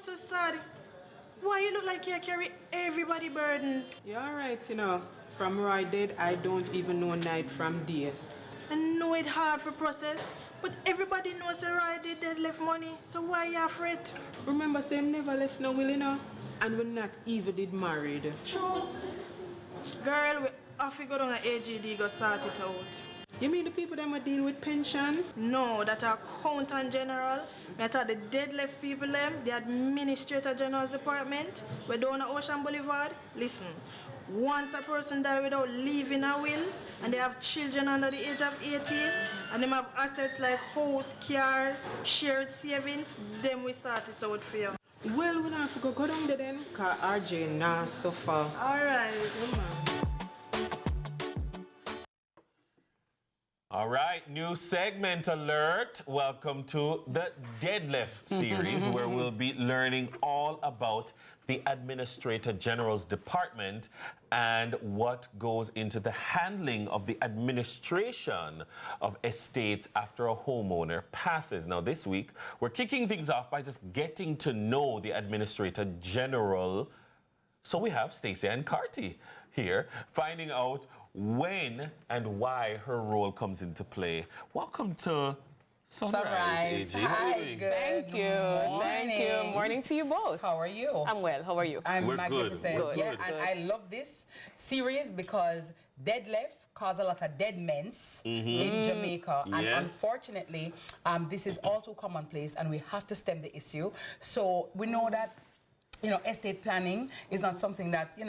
so sad. Why you look like you carry everybody burden? You're alright, you know. From Roy dead, I don't even know night from day. I know it hard for process, but everybody knows that Roy did dead left money, so why you afraid? Remember, same never left no will, you know. And we not even did married. True. Girl, we have to go down to AGD go sort it out. You mean the people that might deal with pension? No, that are accountant general. I thought the dead left people them, the administrator general's department, we down at Ocean Boulevard. Listen, once a person die without leaving a will, and they have children under the age of 18, and them have assets like house, car, shared savings, then we sort it out for you. Well, we don't have to go down there then, because RJ nah suffer. All right. All right, new segment alert. Welcome to the Dead Left series, where we'll be learning all about the Administrator General's department and what goes into the handling of the administration of estates after a homeowner passes. Now, this week, we're kicking things off by just getting to know the Administrator General. So we have Stacey Ann Carty here, finding out when and why her role comes into play. Welcome to Sunrise, AG. How are you doing? Good. Thank you. Thank you. Morning to you both. How are you? I'm well. How are you? I'm magnificent. Good. Yeah, Good. and I love this series because dead left cause a lot of dead men's in Jamaica. And Yes. unfortunately, this is all too commonplace and we have to stem the issue. So we know that estate planning is not something that, a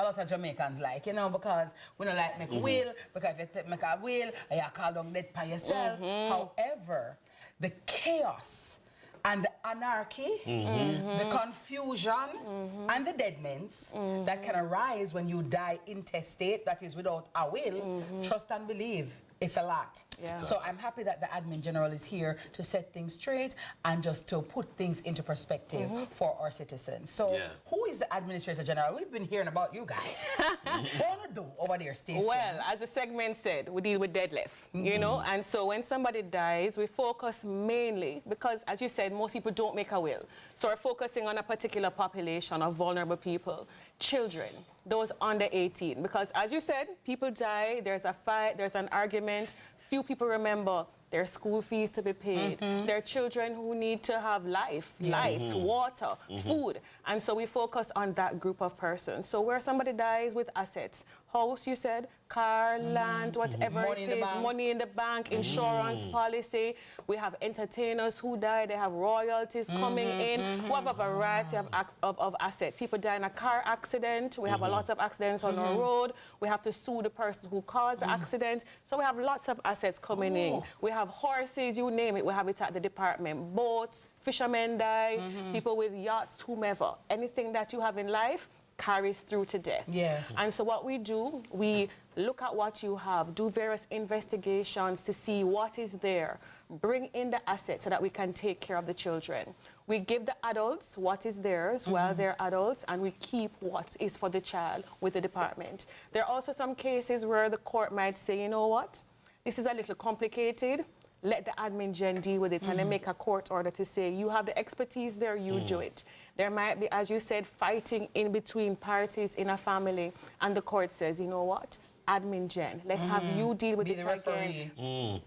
lot of Jamaicans like, because we don't like make a will, because if you make a will, you call down dead by yourself. However, the chaos and the anarchy, the confusion, and the deadments that can arise when you die intestate, that is without a will, trust and believe. It's a lot. Yeah. So I'm happy that the Admin General is here to set things straight and just to put things into perspective for our citizens. So who is the Administrator General? We've been hearing about you guys. What do you do over there, Stacey? Well, as the segment said, we deal with dead left, and so when somebody dies, we focus mainly, because as you said, most people don't make a will. So we're focusing on a particular population of vulnerable people, children, those under 18. Because as you said, people die, there's a fight, there's an argument, few people remember their school fees to be paid, their children who need to have lights, water, food. And so we focus on that group of persons. So where somebody dies with assets, house, you said, car, land, whatever it is, money in the bank, insurance policy. We have entertainers who die, they have royalties coming in. We have a variety of assets. People die in a car accident. We have a lot of accidents on our road. We have to sue the person who caused the accident. So we have lots of assets coming in. We have horses, you name it, we have it at the department. Boats, fishermen die, people with yachts, whomever. Anything that you have in life carries through to death. Yes. And so what we do, we look at what you have, do various investigations to see what is there, bring in the assets so that we can take care of the children. We give the adults what is theirs while they're adults, and we keep what is for the child with the department. There are also some cases where the court might say, you know what, this is a little complicated, let the admin gen deal with it, and then make a court order to say, you have the expertise there, you do it. There might be, as you said, fighting in between parties in a family, and the court says, you know what, admin gen, let's have you deal with it again.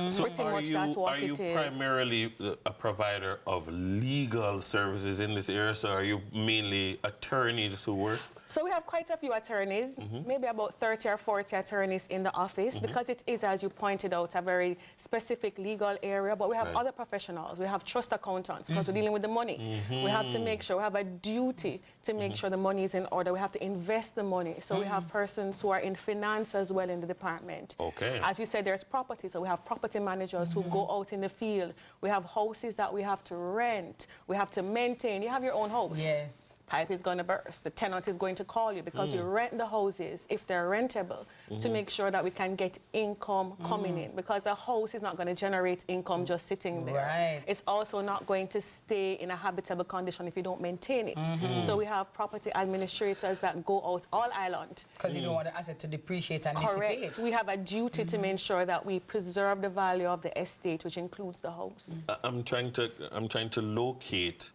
So Pretty much that's what are you it is. primarily a provider of legal services in this area? So are you mainly attorneys who work? So we have quite a few attorneys, maybe about 30 or 40 attorneys in the office, because it is, as you pointed out, a very specific legal area. But we have other professionals. We have trust accountants, because we're dealing with the money. We have to make sure, we have a duty to make sure the money is in order. We have to invest the money. So we have persons who are in finance as well in the department. Okay. As you said, there's property. So we have property managers who go out in the field. We have houses that we have to rent. We have to maintain. You have your own house. Yes. pipe is going to burst. The tenant is going to call you because we rent the houses, if they're rentable, to make sure that we can get income coming in, because a house is not going to generate income just sitting there. Right. It's also not going to stay in a habitable condition if you don't maintain it. So we have property administrators that go out all island. Because you don't want the asset to depreciate and Correct. dissipate. We have a duty to make sure that we preserve the value of the estate, which includes the house. I'm trying to locate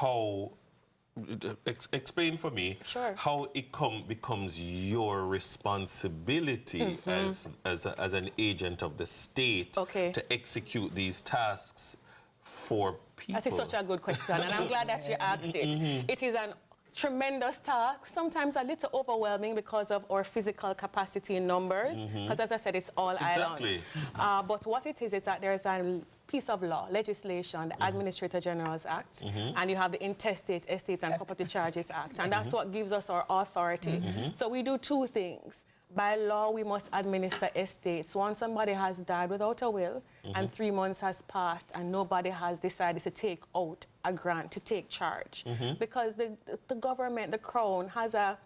how. Explain for me Sure. how it becomes your responsibility as an agent of the state Okay. to execute these tasks for people. That is such a good question, and I'm glad that you asked it. It is an tremendous task, sometimes a little overwhelming because of our physical capacity in numbers, because as I said, it's all Exactly. island. But what it is that there's a piece of law, legislation, the Administrator General's Act, and you have the Intestate Estates and Property Charges Act, and that's what gives us our authority. So we do two things. By law, we must administer estates. Once somebody has died without a will and 3 months has passed and nobody has decided to take out a grant, to take charge. Because the government, the Crown, has a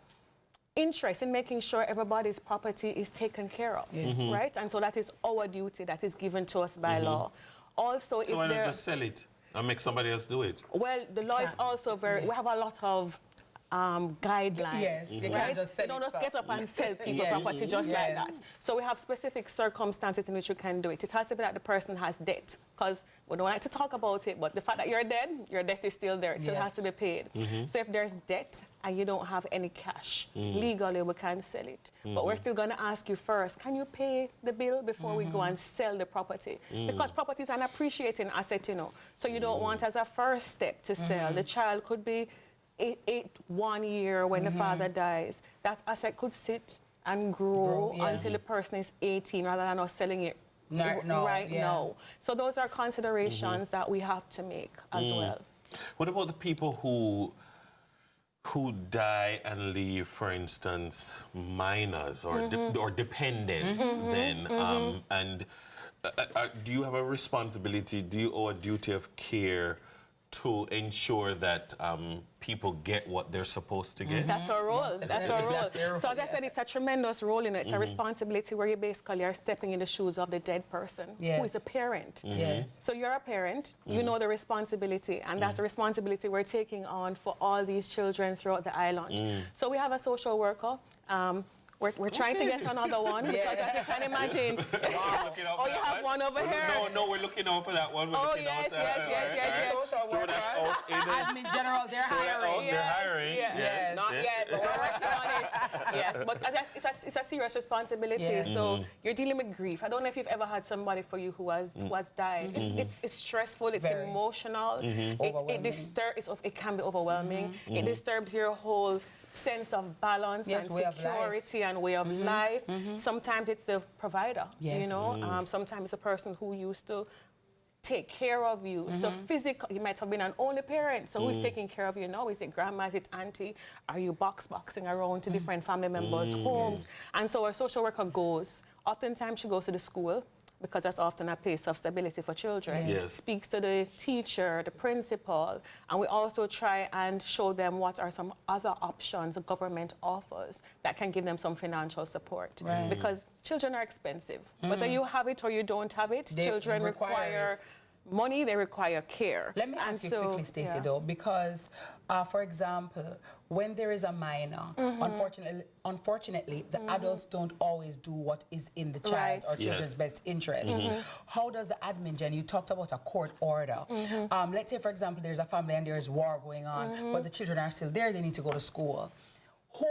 interest in making sure everybody's property is taken care of, right? And so that is our duty that is given to us by law. Also, So why not just sell it and make somebody else do it? well, the law is also very, we have a lot of guidelines. Yes, you can't right? just sell You don't it just for- get up and sell people Yeah. property just like Yes. that. So we have specific circumstances in which you can do it. It has to be that the person has debt, because we don't like to talk about it, but the fact that you're dead, your debt is still there. It still has to be paid. So if there's debt and you don't have any cash, legally we can sell it. But we're still going to ask you first, can you pay the bill before we go and sell the property? Because property is an appreciating asset, you know. So you don't want as a first step to sell. The child could be 1 year when the father dies. That asset could sit and grow yeah. until the person is 18 rather than us selling it Right now, right yeah. now. So those are considerations that we have to make as well. What about the people who die and leave, for instance, minors or or dependents? Then and do you have a responsibility? Do you owe a duty of care to ensure that people get what they're supposed to get? That's our role. That's our definitely. role. That's their role, So as I said, it's a tremendous role in it. It's a responsibility where you basically are stepping in the shoes of the dead person, who is Yes. a parent. Yes. So you're a parent, you know the responsibility, and that's the responsibility we're taking on for all these children throughout the island. So we have a social worker. We're trying to get another one because as you can imagine, oh, you have one over here. No, we're looking out for that one. We're Oh, looking yes, out, yes. Social Throw worker, that out in the- admin general, they're throw that out, hiring. they're hiring. Yes. Not yet, but we're working on it. Yes, but it's a serious responsibility. Yeah. So you're dealing with grief. I don't know if you've ever had somebody for you who has died. It's stressful. It's Very. emotional. It Overwhelming. disturbs. It can be overwhelming. It disturbs your whole sense of balance Yes, and way of life. security and way of life. Sometimes it's the provider. You Yes. know, sometimes it's a person who used to take care of you. So physical, you might have been an only parent. So who's taking care of you now? Is it grandma? Is it auntie? Are you boxing around to different family members' homes? And so our social worker goes. Oftentimes she goes to the school, because that's often a place of stability for children. Yes. Speaks to the teacher, the principal, and we also try and show them what are some other options the government offers that can give them some financial support. Right. Because children are expensive. Whether you have it or you don't have it, They children require it. money, they require care. Let me ask you quickly, Stacey, though, because, for example, when there is a minor, unfortunately, the adults don't always do what is in the child's or children's best interest. How does the admin, Jen, you talked about a court order. Let's say, for example, there's a family and there's war going on, but the children are still there, they need to go to school. Who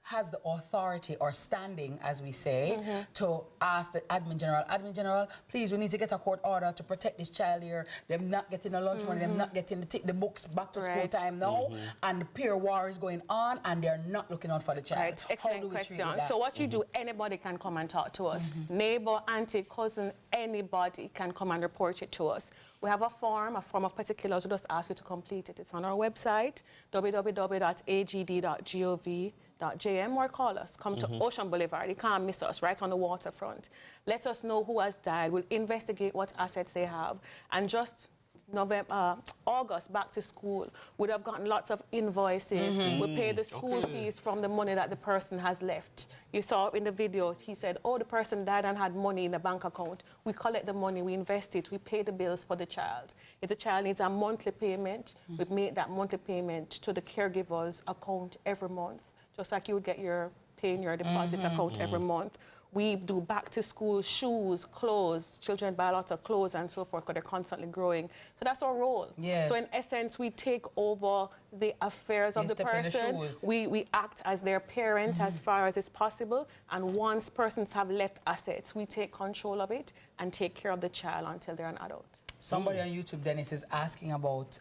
has the authority or standing, as we say, to ask the admin general, please, we need to get a court order to protect this child here. Them not getting a lunch money, them not getting the books back to school Right. time now, and the peer war is going on, and they're not looking out for the child. Right, How excellent do we treat question. that? So what you do, anybody can come and talk to us. Neighbor, auntie, cousin, anybody can come and report it to us. We have a form of particulars. We just ask you to complete it. It's on our website, www.agd.gov.jm, or call us. Come to Ocean Boulevard. You can't miss us, right on the waterfront. Let us know who has died. We'll investigate what assets they have. And just August, back to school, would have gotten lots of invoices. We pay the school fees from the money that the person has left. You saw in the videos, he said, oh, the person died and had money in the bank account. We collect the money, we invest it, we pay the bills for the child. If the child needs a monthly payment, we make that monthly payment to the caregiver's account every month, just like you would get your pay in your deposit account every month. We do back to school, shoes, clothes. Children buy a lot of clothes and so forth because they're constantly growing. So that's our role. Yes. So in essence, we take over the affairs of the step in the person. shoes. We act as their parent as far as is possible. And once persons have left assets, we take control of it and take care of the child until they're an adult. Somebody on YouTube, Dennis, is asking about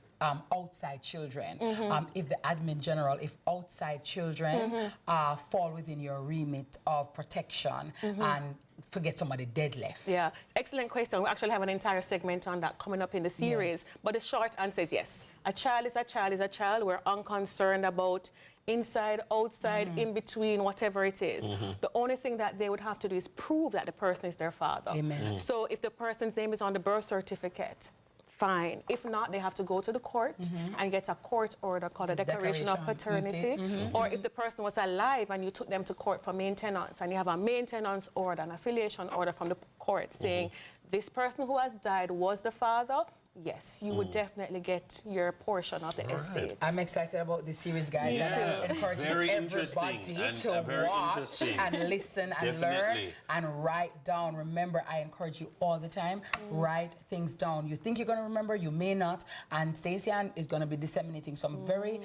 outside children. If the admin general, if outside children fall within your remit of protection and forget somebody dead left. Yeah, excellent question. We actually have an entire segment on that coming up in the series. But the short answer is yes. A child is a child is a child. We're unconcerned about inside, outside, in between, whatever it is. The only thing that they would have to do is prove that the person is their father. Amen. So if the person's name is on the birth certificate, fine. If not, they have to go to the court and get a court order called a declaration of paternity. Or if the person was alive and you took them to court for maintenance and you have a maintenance order, an affiliation order from the court saying this person who has died was the father, yes, you would definitely get your portion of the estate. I'm excited about this series, guys. Yeah. And I'm encouraging Very interesting everybody and to very watch interesting. and listen and learn Definitely. and write down. Remember, I encourage you all the time, write things down. You think you're going to remember, you may not. And Stacey Ann is going to be disseminating some very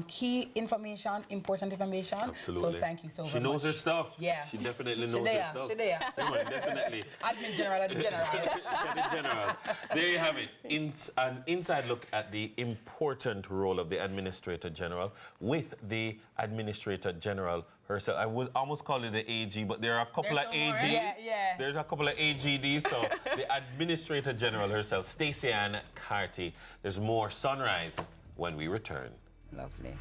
key information, important information. Absolutely. So thank you so She much. knows her stuff. Yeah. She definitely knows She her there, stuff. she there. Come on, definitely. Admin General at the General. Shadi General. There you have it. An inside look at the important role of the Administrator General with the Administrator General herself. I would almost call it the AG, but there are a couple There's of some more. AGs. Yeah. There's a couple of AGDs. So the Administrator General herself, Stacey Ann Carty. There's more Sunrise when we return. Lovely.